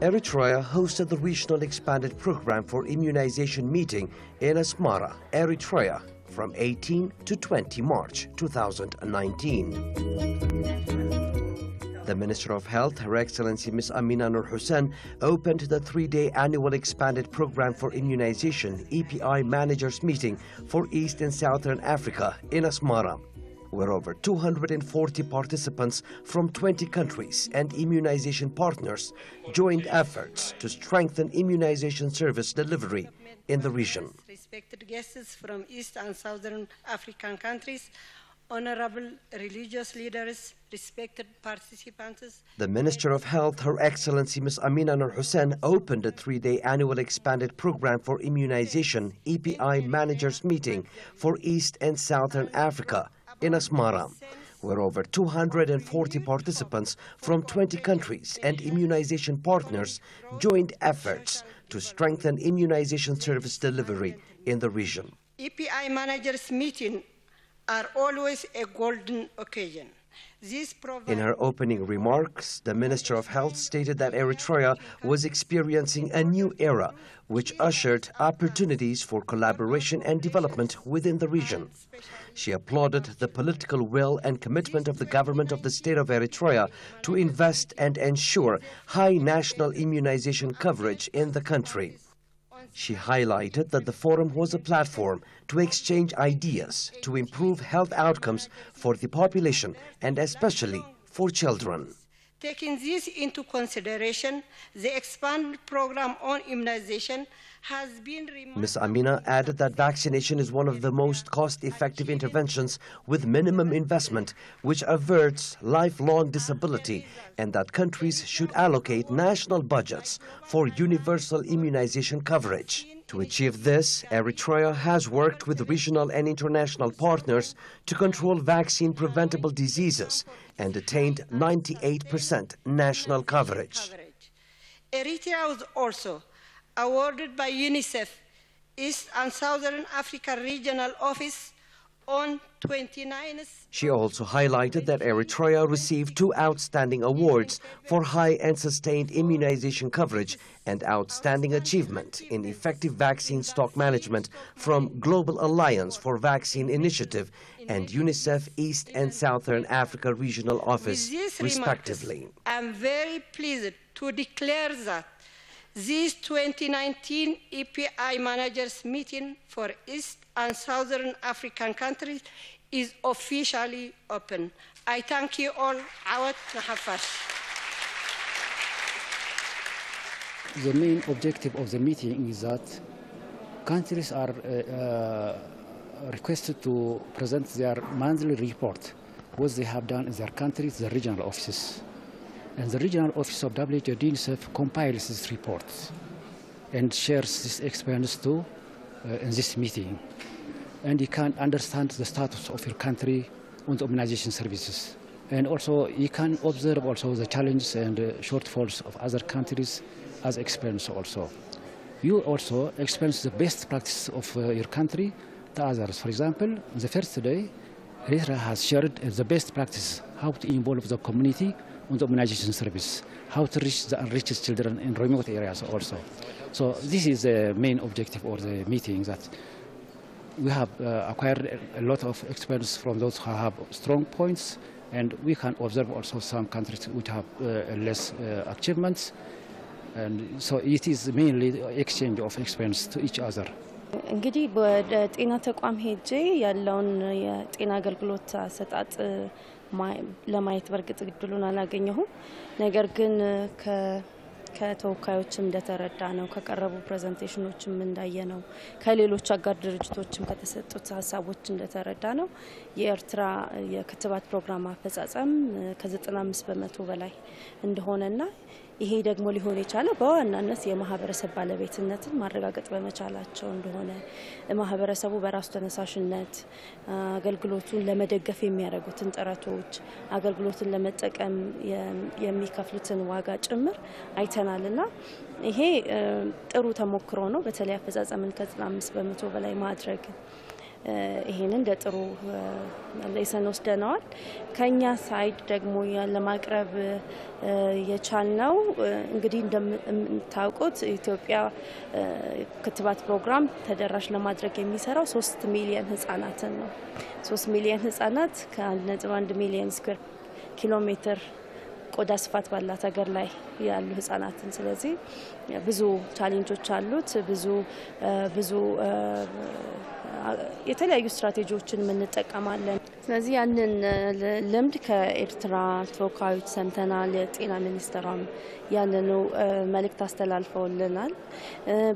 Eritrea hosted the Regional Expanded Program for Immunization meeting in Asmara, Eritrea, from 18 to 20 March 2019. The Minister of Health, Her Excellency Ms. Amina Nur Hussein, opened the 3-day annual Expanded Program for Immunization EPI Managers meeting for East and Southern Africa in Asmara, where over 240 participants from 20 countries and immunization partners joined efforts to strengthen immunization service delivery in the region. Respected guests from East and Southern African countries, honorable religious leaders, respected participants. The Minister of Health, Her Excellency Ms. Amina Nur Hussein, opened a 3-day annual Expanded Program for Immunization EPI Managers meeting for East and Southern Africa in Asmara, where over 240 participants from 20 countries and immunization partners joined efforts to strengthen immunization service delivery in the region. EPI managers meeting are always a golden occasion. In her opening remarks, the Minister of Health stated that Eritrea was experiencing a new era, which ushered opportunities for collaboration and development within the region. She applauded the political will and commitment of the government of the state of Eritrea to invest and ensure high national immunization coverage in the country. She highlighted that the forum was a platform to exchange ideas to improve health outcomes for the population and especially for children. Taking this into consideration, the expanded program on immunization has been removed. Ms. Amina added that vaccination is one of the most cost-effective interventions with minimum investment, which averts lifelong disability, and that countries should allocate national budgets for universal immunization coverage. To achieve this, Eritrea has worked with regional and international partners to control vaccine-preventable diseases and attained 98% national coverage. Eritrea was also awarded by UNICEF East and Southern Africa Regional Office on 29th. She also highlighted that Eritrea received 2 outstanding awards for high and sustained immunization coverage and outstanding achievement in effective vaccine stock management from Global Alliance for Vaccine Initiative and UNICEF East and Southern Africa Regional Office, respectively. I'm very pleased to declare that this 2019 EPI Managers Meeting for East and Southern African countries is officially open. I thank you all. Awad Nahafash. The main objective of the meeting is that countries are requested to present their monthly report, what they have done in their countries, the regional offices. And the regional office of WHO UNICEF compiles these reports and shares this experience too in this meeting. And you can understand the status of your country on the immunization services. And also you can observe also the challenges and shortfalls of other countries as experience also. You also experience the best practice of your country to others. For example, the first day, Eritrea has shared the best practice, how to involve the community on the immunization service, how to reach the unreached children in remote areas also. So this is the main objective of the meeting, that we have acquired a lot of experience from those who have strong points, and we can observe also some countries which have less achievements. And so it is mainly exchange of experience to each other. እንግዲህ ወደ ጤና ተቋም ሄጄ ያለውን የጤና አገልግሎት አሰጣጥ ለማየት በርግጥ እድሉን አላገኘሁም። ነገር ግን ከተወካዮችም እንደተረዳ ነው፣ ከቀረቡ ፕሬዘንቴሽኖችም እንዳየ ነው፣ ከሌሎች አጋር ድርጅቶችም ከተሰጡት ሐሳቦች እንደተረዳ ነው የኤርትራ የክትባት ፕሮግራም አፈጻጸም ከ95% በላይ እንደሆነና ይሄ ደግሞ ሊሆን የቻለው በዋናነት የማህበረሰብ ባለቤትነትን ማረጋገጥ በመቻላቸው እንደሆነ ማህበረሰቡ በራሱ ተነሳሽነት አገልግሎቱን ለመደገፍ የሚያደርጉትን ጥረቶች አገልግሎቱን ለመጠቀም የሚከፍሉትን ዋጋ ጭምር አይተናልና ይሄ ጥሩ ተሞክሮ ነው። በተለይ አፈጻጸምን ከ95% በላይ ማድረግ ይሄንን እንደ ጥሩ ሌሰን ወስደናል። ከኛ ሳይድ ደግሞ ለማቅረብ የቻልነው እንግዲህ እንደምታውቁት ኢትዮጵያ ክትባት ፕሮግራም ተደራሽ ለማድረግ የሚሰራው 3 ሚሊዮን ህጻናትን ነው። 3 ሚሊዮን ህጻናት ከ1.1 ሚሊዮን ስኩዌር ኪሎ ሜትር ቆዳ ስፋት ባላት ሀገር ላይ ያሉ ህጻናትን። ስለዚህ ብዙ ቻሌንጆች አሉት። ብዙ የተለያዩ ስትራቴጂዎችን እንጠቀማለን። ስለዚህ ያንን ልምድ ከኤርትራ ተወካዮች ሰምተናል። የጤና ሚኒስትሯም ያንኑ መልእክት አስተላልፈውልናል።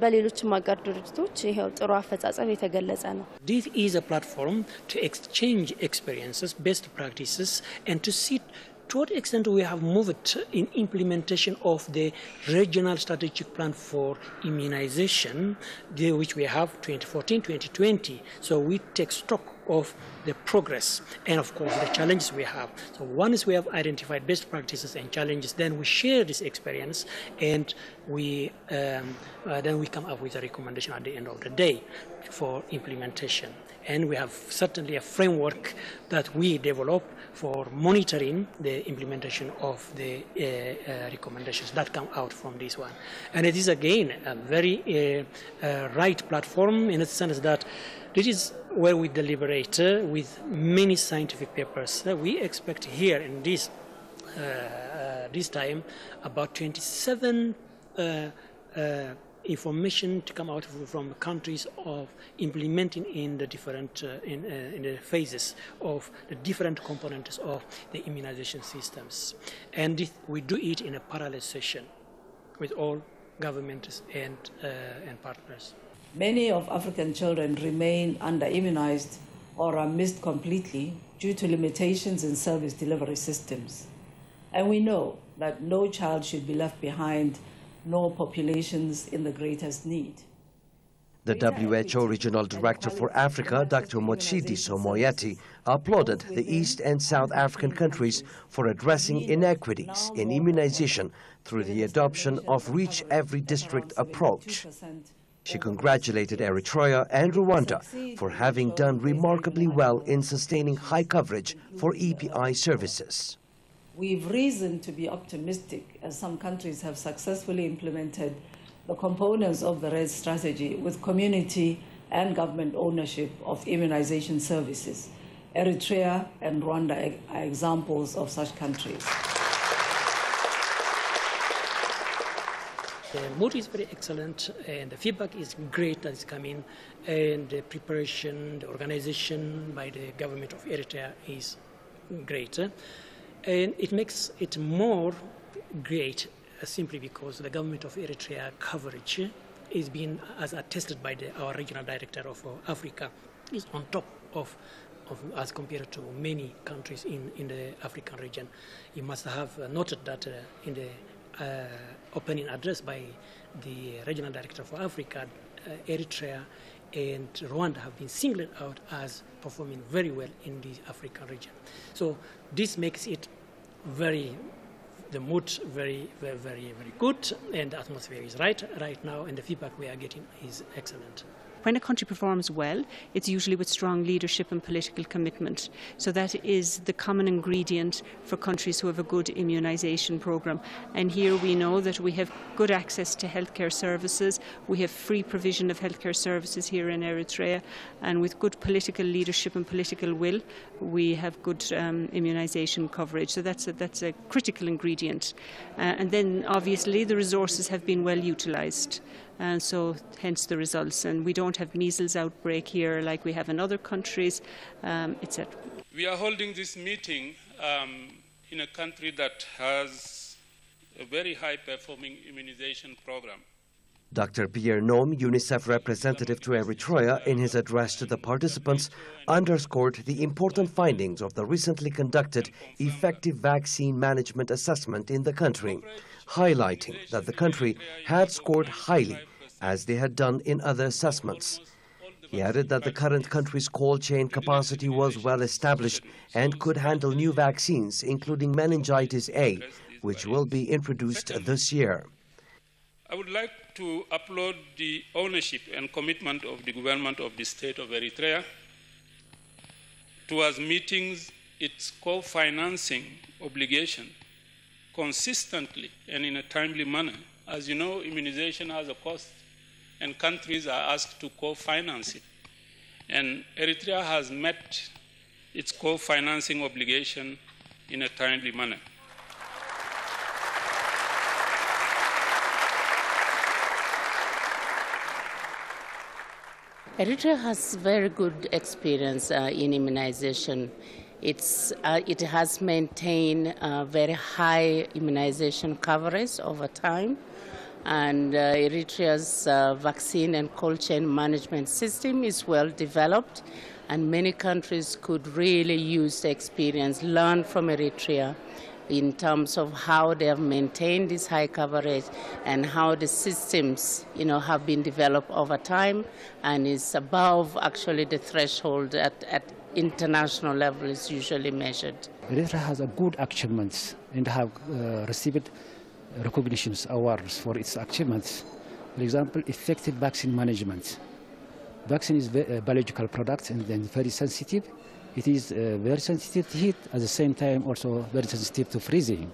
በሌሎችም አጋር ድርጅቶች ይሄው ጥሩ አፈጻጸም የተገለጸ ነው። This is a platform to exchange experiences, best practices, and to see to what extent we have moved in implementation of the regional strategic plan for immunization, which we have 2014-2020. So we take stock of the progress and, of course, the challenges we have. So one is we have identified best practices and challenges. Then we share this experience, and then we come up with a recommendation at the end of the day for implementation. And we have certainly a framework that we develop for monitoring the implementation of the recommendations that come out from this one. And it is again a very right platform in the sense that this is where we deliberate with many scientific papers. We expect here in this time about 27 information to come out from countries of implementing in the different in the phases of the different components of the immunization systems, and we do it in a parallel session with all governments and partners. Many of African children remain under-immunized or are missed completely due to limitations in service delivery systems, and we know that no child should be left behind, nor populations in the greatest need. The WHO Regional Director for Africa, Dr. Motshidiso Somoyati, applauded the East and South African countries for addressing inequities in immunization through the adoption of Reach Every District approach. She congratulated Eritrea and Rwanda for having done remarkably well in sustaining high coverage for EPI services. We've reason to be optimistic as some countries have successfully implemented the components of the RED strategy with community and government ownership of immunization services. Eritrea and Rwanda are examples of such countries. The mood is very excellent, and the feedback is great that is coming, and the preparation, the organization by the government of Eritrea is great. And it makes it more great simply because the government of Eritrea coverage is being, as attested by our regional director of Africa, is on top of as compared to many countries in the African region. You must have noted that in the opening address by the regional director for Africa, Eritrea and Rwanda have been singled out as performing very well in the African region. So this makes it the mood very good, and the atmosphere is right now, and the feedback we are getting is excellent. When a country performs well, it's usually with strong leadership and political commitment. So that is the common ingredient for countries who have a good immunization program. And here we know that we have good access to healthcare services. We have free provision of healthcare services here in Eritrea. And with good political leadership and political will, we have good immunization coverage. So that's a critical ingredient. And then obviously the resources have been well utilized. And so hence the results. And we don't have measles outbreak here like we have in other countries, etc. We are holding this meeting in a country that has a very high-performing immunization program. Dr. Pierre Nome, UNICEF representative to Eritrea, in his address to the participants, underscored the important findings of the recently conducted effective vaccine management assessment in the country, highlighting that the country had scored highly, as they had done in other assessments. He added that the current country's cold chain capacity was well established and could handle new vaccines, including meningitis A, which will be introduced this year. I would like to applaud the ownership and commitment of the government of the state of Eritrea towards meeting its co-financing obligation consistently and in a timely manner. As you know, immunization has a cost, and countries are asked to co-finance it. And Eritrea has met its co-financing obligation in a timely manner. Eritrea has very good experience in immunization. It has maintained very high immunization coverage over time, and Eritrea's vaccine and cold chain management system is well developed, and many countries could really use the experience, learn from Eritrea in terms of how they have maintained this high coverage and how the systems, have been developed over time and is above actually the threshold at international level is usually measured. Eritrea has a good achievements and have received recognitions, awards for its achievements. For example, effective vaccine management. Vaccine is a biological product and then very sensitive. It is very sensitive to heat, at the same time also very sensitive to freezing.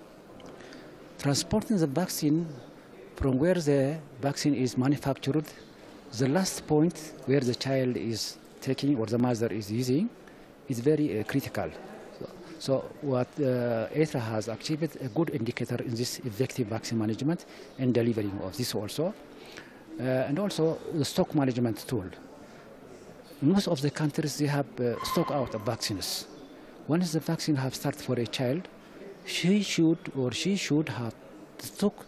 Transporting the vaccine from where the vaccine is manufactured, the last point where the child is taking or the mother is using is very critical. So what Eritrea has achieved a good indicator in this effective vaccine management and delivering of this also. And also the stock management tool. Most of the countries, they have stock out of vaccines. Once the vaccine have started for a child, she should have took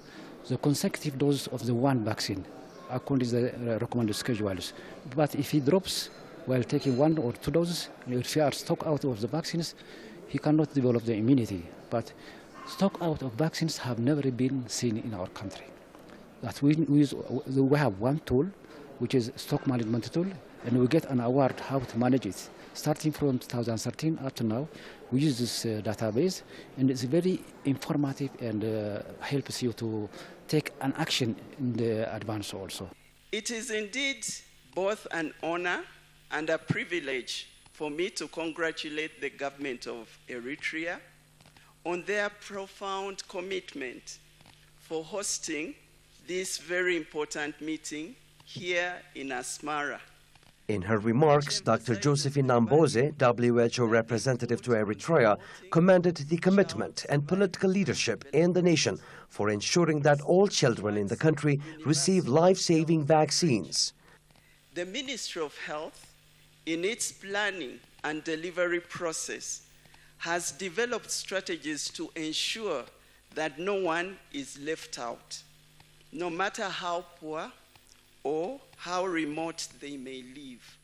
the consecutive dose of the one vaccine according to the recommended schedules. But if he drops while taking 1 or 2 doses, if he are stock out of the vaccines, he cannot develop the immunity. But stock out of vaccines have never been seen in our country. That we have one tool, which is stock management tool, and we get an award how to manage it. Starting from 2013 up to now, we use this database, and it's very informative and helps you to take an action in the advance also. It is indeed both an honor and a privilege for me to congratulate the government of Eritrea on their profound commitment for hosting this very important meeting here in Asmara. In her remarks, Dr. Josephine Namboze, WHO representative to Eritrea, commended the commitment and political leadership in the nation for ensuring that all children in the country receive life-saving vaccines. The Ministry of Health, in its planning and delivery process, has developed strategies to ensure that no one is left out, no matter how poor or how remote they may live.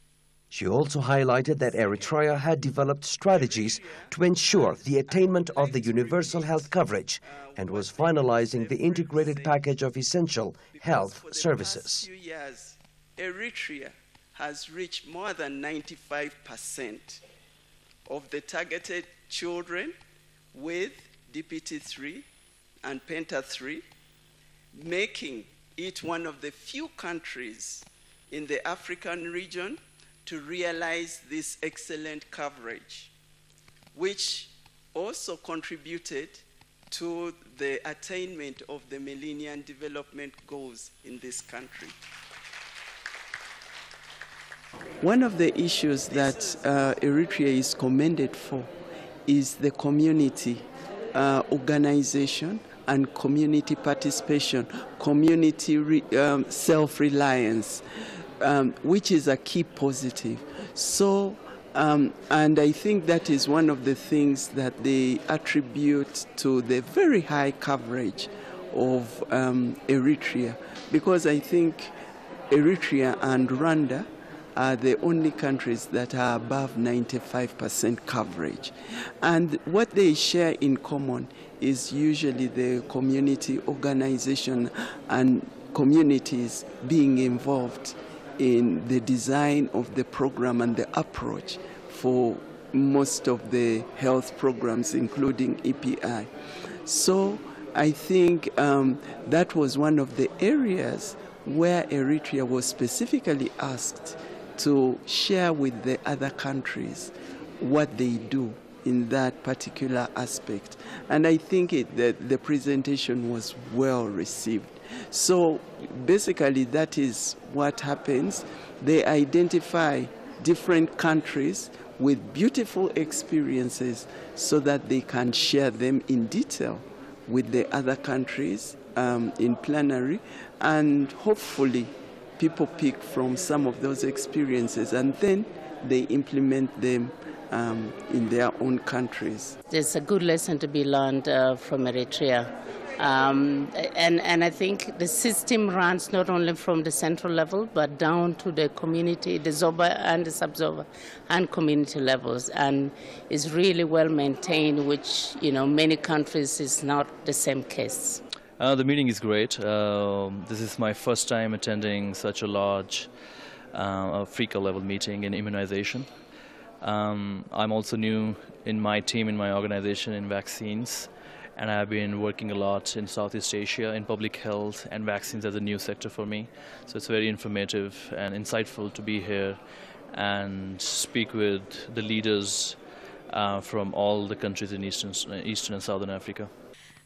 She also highlighted that Eritrea had developed strategies to ensure the attainment of the universal health coverage and was finalizing the integrated package of essential health services. For the past few years, Eritrea has reached more than 95% of the targeted children with DPT-3 and Penta-3, making it one of the few countries in the African region to realize this excellent coverage, which also contributed to the attainment of the Millennium Development Goals in this country. One of the issues that Eritrea is commended for is the community organization and community participation, community self-reliance, which is a key positive. So, and I think that is one of the things that they attribute to the very high coverage of Eritrea, because I think Eritrea and Rwanda are the only countries that are above 95% coverage. And what they share in common is usually the community organization and communities being involved in the design of the program and the approach for most of the health programs, including EPI. So I think that was one of the areas where Eritrea was specifically asked to share with the other countries what they do in that particular aspect. And I think that the presentation was well received. So basically that is what happens. They identify different countries with beautiful experiences so that they can share them in detail with the other countries in plenary, and hopefully people pick from some of those experiences and then they implement them in their own countries. There's a good lesson to be learned from Eritrea. And I think the system runs not only from the central level, but down to the community, the Zoba and the sub-Zoba and community levels, and is really well maintained, which, many countries is not the same case. The meeting is great. This is my first time attending such a large Africa level meeting in immunization. I'm also new in my team, in my organization, in vaccines. And I've been working a lot in Southeast Asia in public health, and vaccines as a new sector for me. So it's very informative and insightful to be here and speak with the leaders from all the countries in Eastern and Southern Africa.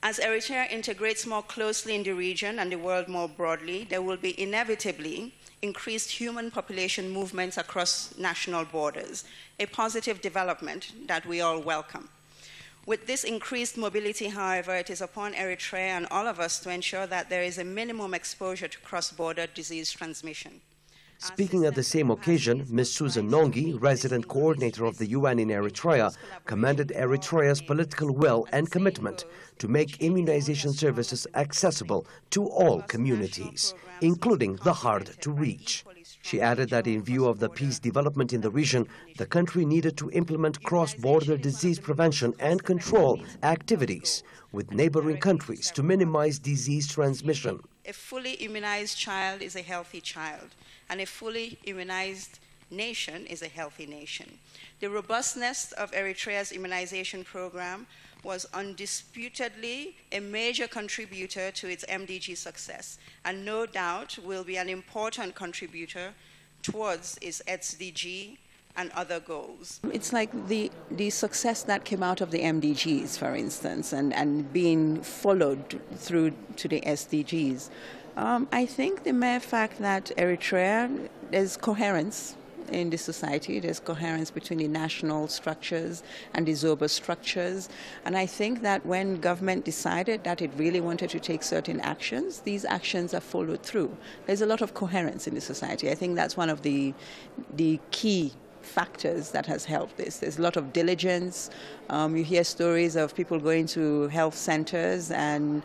As Eritrea integrates more closely in the region and the world more broadly, there will be inevitably increased human population movements across national borders, a positive development that we all welcome. With this increased mobility, however, it is upon Eritrea and all of us to ensure that there is a minimum exposure to cross-border disease transmission. Speaking at the same occasion, Ms. Susan Nongi, resident coordinator of the UN in Eritrea, commended Eritrea's political will and commitment to make immunization services accessible to all communities, including the hard to reach. She added that in view of the peace development in the region, the country needed to implement cross-border disease prevention and control activities with neighboring countries to minimize disease transmission. A fully immunized child is a healthy child, and a fully immunized nation is a healthy nation. The robustness of Eritrea's immunization program was undisputedly a major contributor to its MDG success, and no doubt will be an important contributor towards its SDG and other goals. It's like the success that came out of the MDGs, for instance, and being followed through to the SDGs. I think the mere fact that Eritrea, there's coherence in the society, there's coherence between the national structures and the Zoba structures, and I think that when government decided that it really wanted to take certain actions, these actions are followed through. There's a lot of coherence in the society. I think that's one of the key factors that has helped this. There's a lot of diligence. You hear stories of people going to health centers and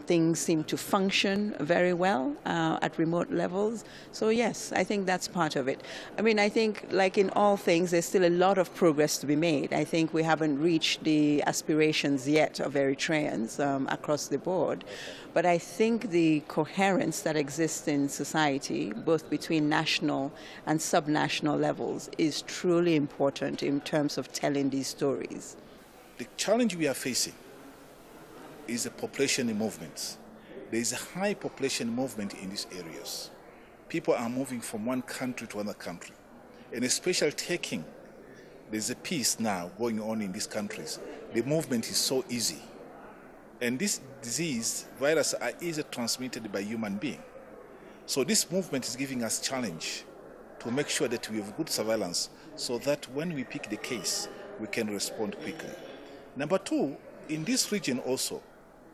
things seem to function very well at remote levels. So yes, I think that's part of it. I mean, I think like in all things, there's still a lot of progress to be made. I think we haven't reached the aspirations yet of Eritreans across the board. But I think the coherence that exists in society, both between national and subnational levels, is truly important in terms of telling these stories. The challenge we are facing is the population movements. There is a high population movement in these areas. People are moving from one country to another country. And especially there's a peace now going on in these countries. The movement is so easy. And this virus are easily transmitted by human being. So this movement is giving us challenge to make sure that we have good surveillance so that when we pick the case, we can respond quickly. Number two, in this region also,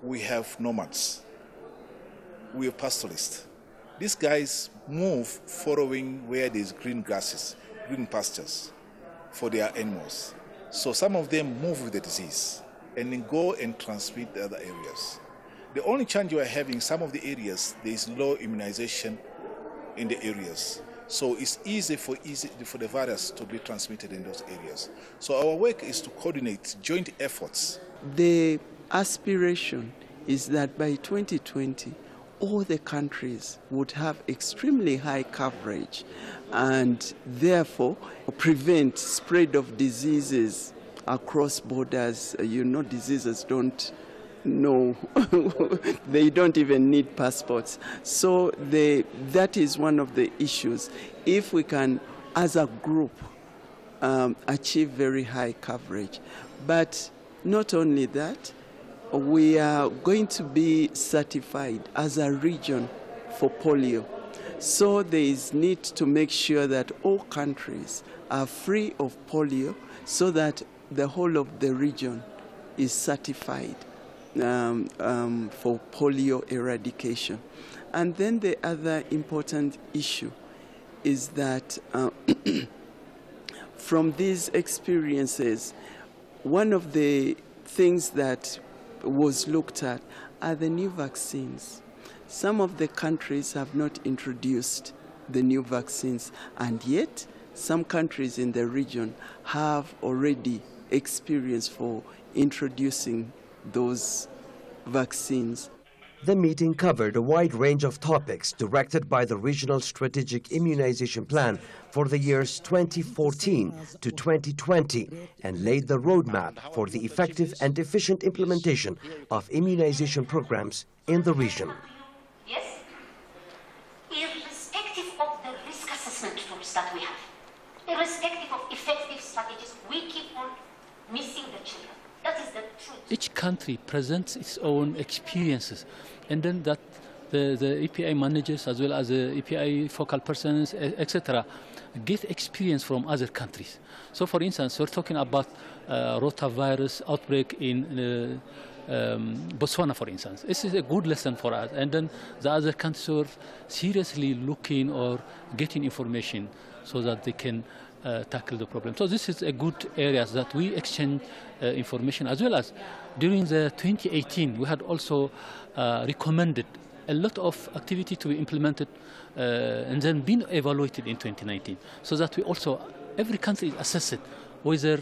we have nomads. We have pastoralists. These guys move following where there's green grasses, green pastures for their animals. So some of them move with the disease and then go and transmit the other areas. The only challenge we are having, some of the areas, there is low immunization in the areas. So it's easy for the virus to be transmitted in those areas. So our work is to coordinate joint efforts. The aspiration is that by 2020, all the countries would have extremely high coverage and therefore prevent spread of diseases across borders. Diseases don't know, they don't even need passports. So that is one of the issues. If we can, as a group, achieve very high coverage. But not only that, we are going to be certified as a region for polio. So there is need to make sure that all countries are free of polio so that the whole of the region is certified for polio eradication. And then the other important issue is that from these experiences, one of the things that was looked at are the new vaccines. Some of the countries have not introduced the new vaccines, and yet some countries in the region have already experience for introducing those vaccines. The meeting covered a wide range of topics directed by the Regional Strategic Immunization Plan for the years 2014 to 2020 and laid the roadmap for the effective and efficient implementation of immunization programs in the region. Yes? Irrespective of the risk assessment tools that we have, irrespective of effective strategies, we keep on missing the children. That is the truth. Each country presents its own experiences, and then that the EPI managers as well as the EPI focal persons, etc., get experience from other countries. So, for instance, we're talking about rotavirus outbreak in Botswana, for instance. This is a good lesson for us, and then the other countries are seriously looking or getting information so that they can tackle the problem. So this is a good area that we exchange information, as well as during the 2018 we had also recommended a lot of activity to be implemented and then been evaluated in 2019, so that we also, every country is assessed whether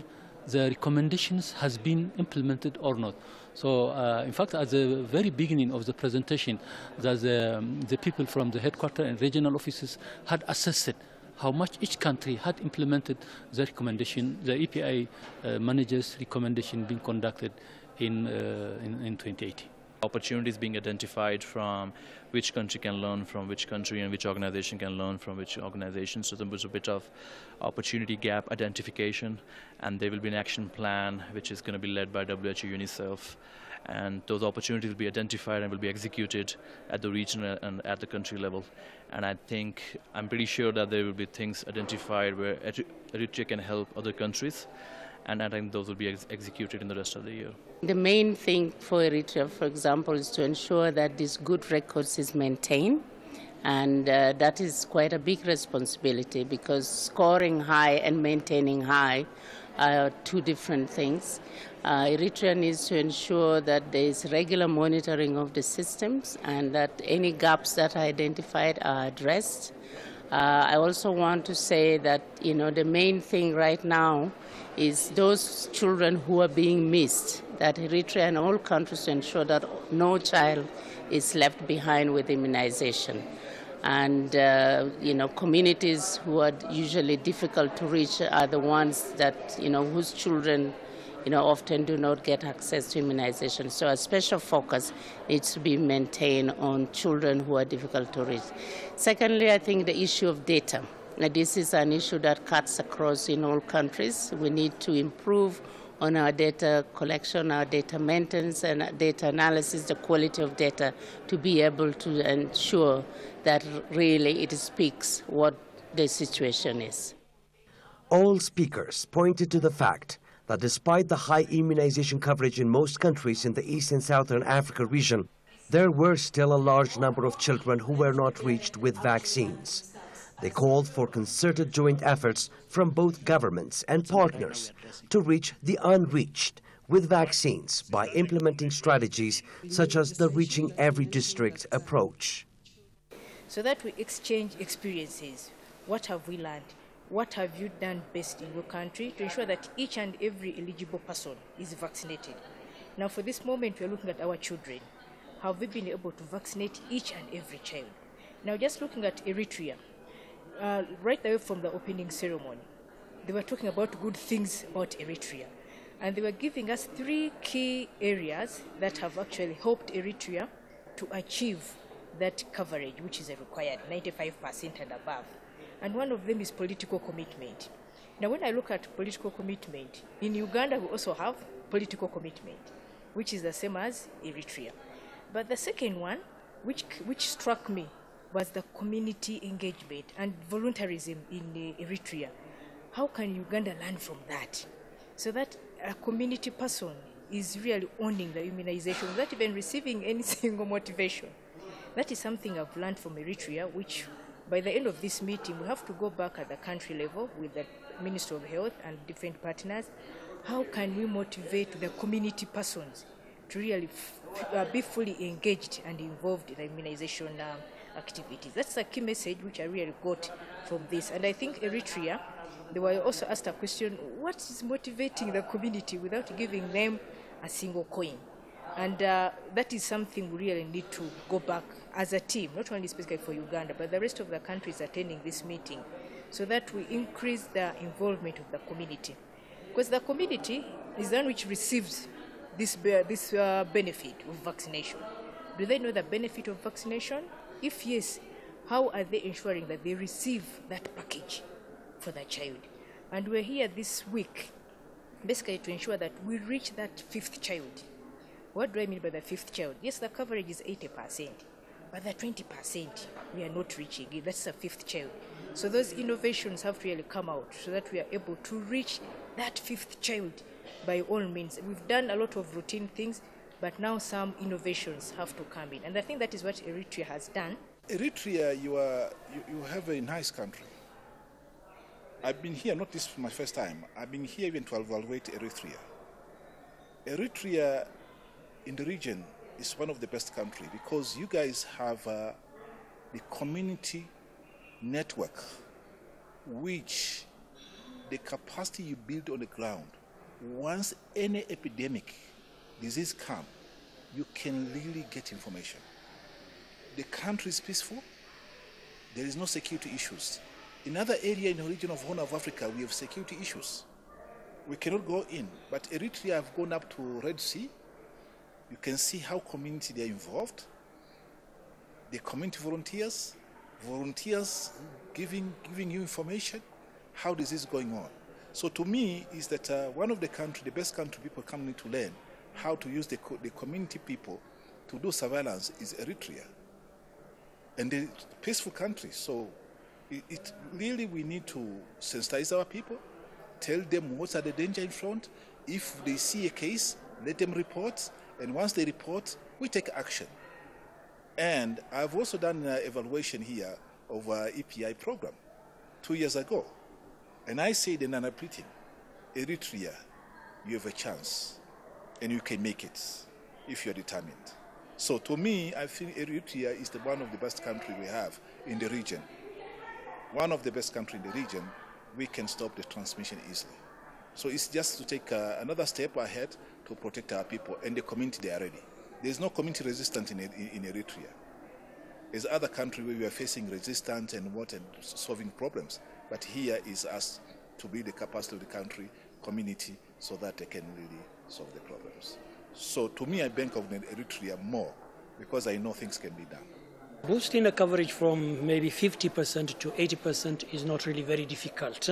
the recommendations has been implemented or not. So in fact, at the very beginning of the presentation, that the people from the headquarters and regional offices had assessed how much each country had implemented the recommendation, the EPI managers' recommendation being conducted in 2018. Opportunities being identified from which country can learn from which country and which organization can learn from which organization. So there was a bit of opportunity gap identification, and there will be an action plan which is going to be led by WHO, UNICEF, and those opportunities will be identified and will be executed at the regional and at the country level. And I'm pretty sure that there will be things identified where Eritrea can help other countries, and I think those will be executed in the rest of the year. The main thing for Eritrea, for example, is to ensure that this good records is maintained, and that is quite a big responsibility, because scoring high and maintaining high are two different things. Eritrea needs to ensure that there is regular monitoring of the systems and that any gaps that are identified are addressed. I also want to say that, the main thing right now is those children who are being missed, that Eritrea and all countries ensure that no child is left behind with immunization. And, communities who are usually difficult to reach are the ones that, whose children, often do not get access to immunization. So a special focus needs to be maintained on children who are difficult to reach. Secondly, I think the issue of data. This is an issue that cuts across in all countries. We need to improve on our data collection, our data maintenance, and data analysis, the quality of data, to be able to ensure that really it speaks what the situation is. All speakers pointed to the fact that despite the high immunization coverage in most countries in the East and Southern Africa region, there were still a large number of children who were not reached with vaccines. They called for concerted joint efforts from both governments and partners to reach the unreached with vaccines by implementing strategies such as the Reaching Every District approach. So that we exchange experiences. What have we learned? What have you done best in your country to ensure that each and every eligible person is vaccinated? Now, for this moment, we're looking at our children. Have we been able to vaccinate each and every child? Now, just looking at Eritrea, right away from the opening ceremony, they were talking about good things about Eritrea. And they were giving us 3 key areas that have actually helped Eritrea to achieve that coverage, which is required, 95% and above. And one of them is political commitment. Now, when I look at political commitment, in Uganda we also have political commitment, which is the same as Eritrea. But the second one, which struck me, was the community engagement and voluntarism in Eritrea. How can Uganda learn from that? So that a community person is really owning the immunization without even receiving any single motivation. That is something I've learned from Eritrea, which by the end of this meeting, we have to go back at the country level with the Ministry of Health and different partners. How can we motivate the community persons to really be fully engaged and involved in the immunization activities? That's a key message which I really got from this. And I think Eritrea, they were also asked a question, what is motivating the community without giving them a single coin? And that is something we really need to go back as a team, not only specifically for Uganda, but the rest of the countries attending this meeting, so that we increase the involvement of the community. Because the community is the one which receives this benefit of vaccination. Do they know the benefit of vaccination? If yes, how are they ensuring that they receive that package for their child? And we're here this week basically to ensure that we reach that fifth child. What do I mean by the fifth child? Yes, the coverage is 80%, but the 20% we are not reaching it. That's the fifth child. So those innovations have to really come out so that we are able to reach that fifth child by all means. We've done a lot of routine things, but now some innovations have to come in. And I think that is what Eritrea has done. Eritrea, you have a nice country. I've been here, not this for my first time, I've been here even to evaluate Eritrea. Eritrea in the region is one of the best countries because you guys have the community network, which the capacity you build on the ground, once any epidemic, disease comes, you can really get information. The country is peaceful, there is no security issues. In other areas in the region of Horn of Africa, we have security issues. We cannot go in, but Eritrea have gone up to Red Sea. You can see how community they are involved. The community volunteers giving you information, how this is going on. So to me, is that one of the best country people coming to learn how to use the community people to do surveillance is Eritrea. And the peaceful country. So it really, we need to sensitize our people, tell them what are the danger in front. If they see a case, let them report. And once they report, we take action. And I've also done an evaluation here of our EPI program 2 years ago. And I said, and I'm repeating, Eritrea, you have a chance, and you can make it if you're determined. So to me, I feel Eritrea is one of the best countries we have in the region. One of the best countries in the region, we can stop the transmission easily. So it's just to take another step ahead to protect our people and the community. They are ready. There's no community resistance in Eritrea. There's other countries where we are facing resistance and solving problems. But here is us to build the capacity of the country, community, so that they can really solve the problems. So to me, I bank on Eritrea more because I know things can be done. Boosting the coverage from maybe 50% to 80% is not really very difficult.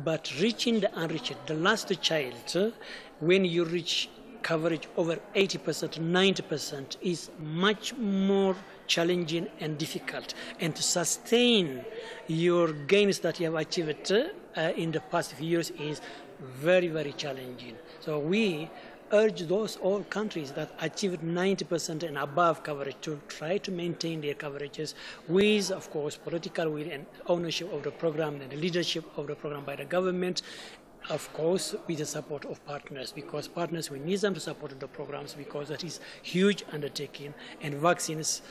But reaching the unreached, the last child, when you reach coverage over 80%, 90% is much more challenging and difficult. And to sustain your gains that you have achieved in the past few years is very, very challenging. So we urge all countries that achieved 90% and above coverage to try to maintain their coverages with, of course, political will and ownership of the program and the leadership of the program by the government, of course, with the support of partners, because partners, we need them to support the programs because that is huge undertaking, and vaccines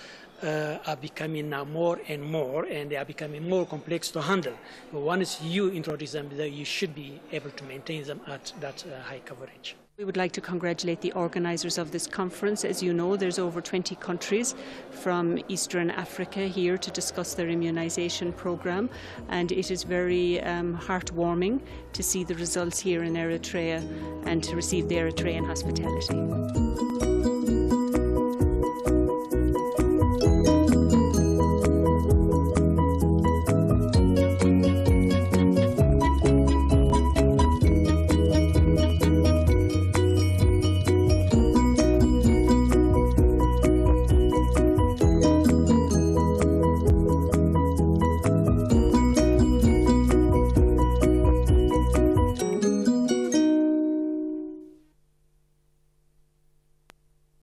are becoming now more and more, and they are becoming more complex to handle. But once you introduce them, you should be able to maintain them at that high coverage. We would like to congratulate the organisers of this conference. As you know, there's over 20 countries from Eastern Africa here to discuss their immunisation programme, and it is very heartwarming to see the results here in Eritrea and to receive the Eritrean hospitality.